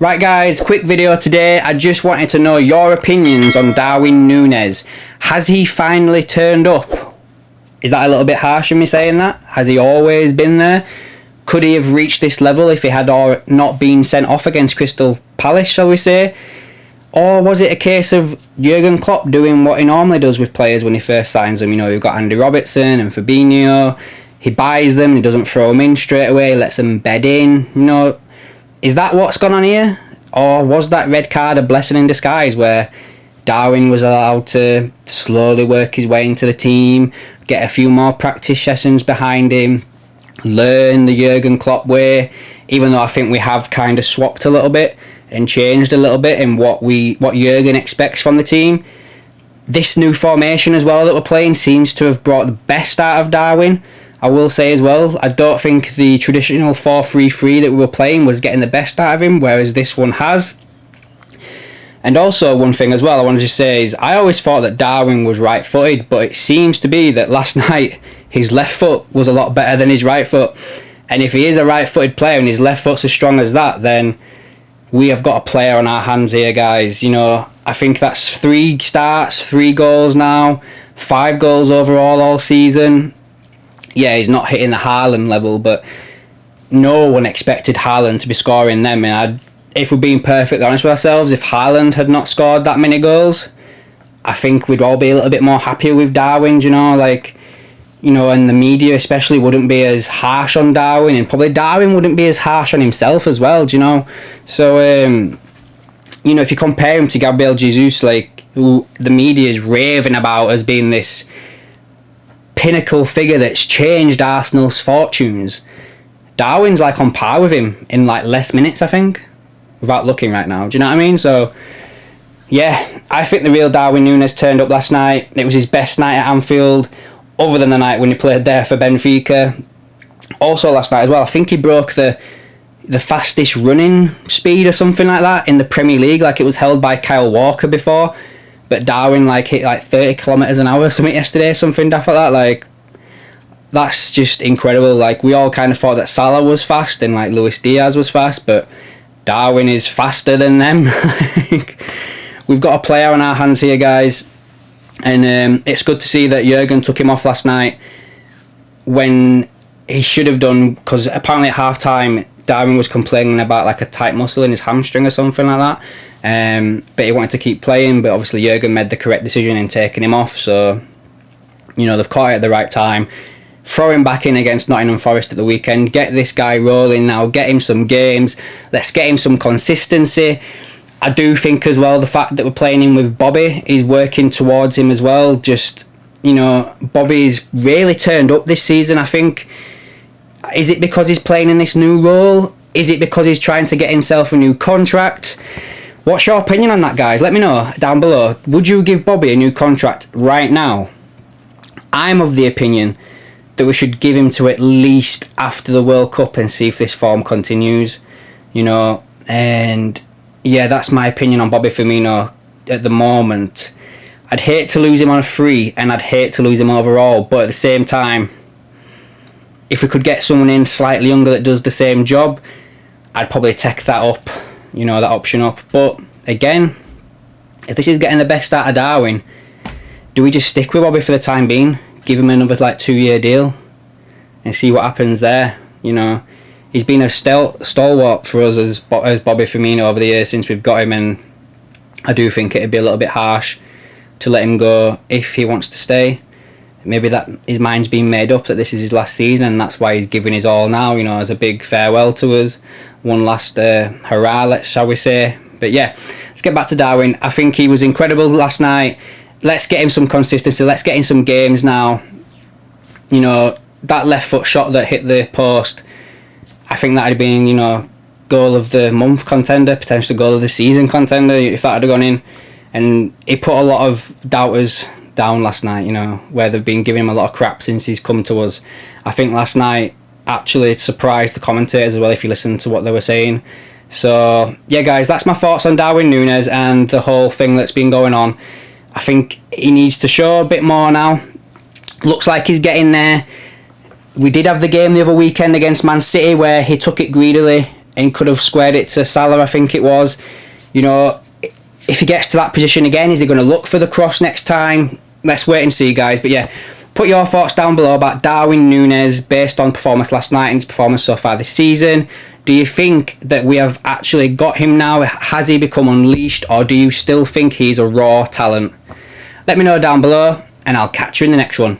Right guys, quick video today. I just wanted to know your opinions on Darwin Nunez. Has he finally turned up? Is that a little bit harsh in me saying that? Has he always been there? Could he have reached this level if he had not been sent off against Crystal Palace, shall we say? Or was it a case of Jurgen Klopp doing what he normally does with players when he first signs them? You know, you've got Andy Robertson and Fabinho. He buys them, he doesn't throw them in straight away, lets them bed in, you know. Is that what's gone on here? Or was that red card a blessing in disguise where Darwin was allowed to slowly work his way into the team, get a few more practice sessions behind him, learn the Jurgen Klopp way, even though I think we have kind of swapped a little bit and changed a little bit in what Jurgen expects from the team. This new formation as well that we're playing seems to have brought the best out of Darwin. I will say as well, I don't think the traditional 4-3-3 that we were playing was getting the best out of him, whereas this one has. And also one thing as well I wanted to say is I always thought that Darwin was right-footed, but it seems to be that last night his left foot was a lot better than his right foot. And if he is a right-footed player and his left foot's as strong as that, then we have got a player on our hands here, guys. You know, I think that's 3 starts, 3 goals now, 5 goals overall all season. Yeah, he's not hitting the Haaland level, but no one expected Haaland to be scoring them. And if we're being perfectly honest with ourselves, if Haaland had not scored that many goals, I think we'd all be a little bit more happier with Darwin, you know, like, you know, and the media especially wouldn't be as harsh on Darwin, and probably Darwin wouldn't be as harsh on himself as well, do you know? So, you know, if you compare him to Gabriel Jesus, like, who the media is raving about as being this pinnacle figure that's changed Arsenal's fortunes, Darwin's like on par with him in like less minutes, I think, without looking right now. Do you know what I mean? So yeah, I think the real Darwin Nunez turned up last night. It was his best night at Anfield, other than the night when he played there for Benfica. Also last night as well, I think he broke the fastest running speed or something like that in the Premier League. Like, it was held by Kyle Walker before, but Darwin like hit like 30 kilometers an hour or something yesterday, something daft like that. Like, that's just incredible. Like, we all kind of thought that Salah was fast and like Luis Diaz was fast, but Darwin is faster than them. We've got a player on our hands here, guys, and it's good to see that Jurgen took him off last night when he should have done, because apparently at half time Darwin was complaining about like a tight muscle in his hamstring or something like that. But he wanted to keep playing, but obviously Jurgen made the correct decision in taking him off. So, you know, they've caught it at the right time. Throw him back in against Nottingham Forest at the weekend. Get this guy rolling now. Get him some games. Let's get him some consistency. I do think as well the fact that we're playing him with Bobby is working towards him as well. Just, you know, Bobby's really turned up this season, I think. Is it because he's playing in this new role? Is it because he's trying to get himself a new contract? What's your opinion on that, guys? Let me know down below. Would you give Bobby a new contract right now? I'm of the opinion that we should give him to at least after the World Cup and see if this form continues, you know. And yeah, that's my opinion on Bobby Firmino at the moment. I'd hate to lose him on a free, and I'd hate to lose him overall, but at the same time, if we could get someone in slightly younger that does the same job, I'd probably take that up, you know, that option up. But again, if this is getting the best out of Darwin, do we just stick with Bobby for the time being? Give him another like 2-year deal and see what happens there. You know, he's been a stalwart for us as Bobby Firmino over the years since we've got him, and I do think it'd be a little bit harsh to let him go if he wants to stay. Maybe that his mind's been made up that this is his last season, and that's why he's giving his all now, you know, as a big farewell to us. One last hurrah, shall we say. But yeah, let's get back to Darwin. I think he was incredible last night. Let's get him some consistency. Let's get him some games now. You know, that left foot shot that hit the post, I think that had been, you know, goal of the month contender, potentially goal of the season contender if that had gone in. And he put a lot of doubters down last night, you know, where they've been giving him a lot of crap since he's come to us. I think last night actually surprised the commentators as well, if you listen to what they were saying. So yeah, guys, that's my thoughts on Darwin Nunez and the whole thing that's been going on. I think he needs to show a bit more now. Looks like he's getting there. We did have the game the other weekend against Man City where he took it greedily and could have squared it to Salah, I think it was. You know, if he gets to that position again, is he going to look for the cross next time? Let's wait and see, guys. But yeah, put your thoughts down below about Darwin Nunez based on performance last night and his performance so far this season. Do you think that we have actually got him now? Has he become unleashed, or do you still think he's a raw talent? Let me know down below, and I'll catch you in the next one.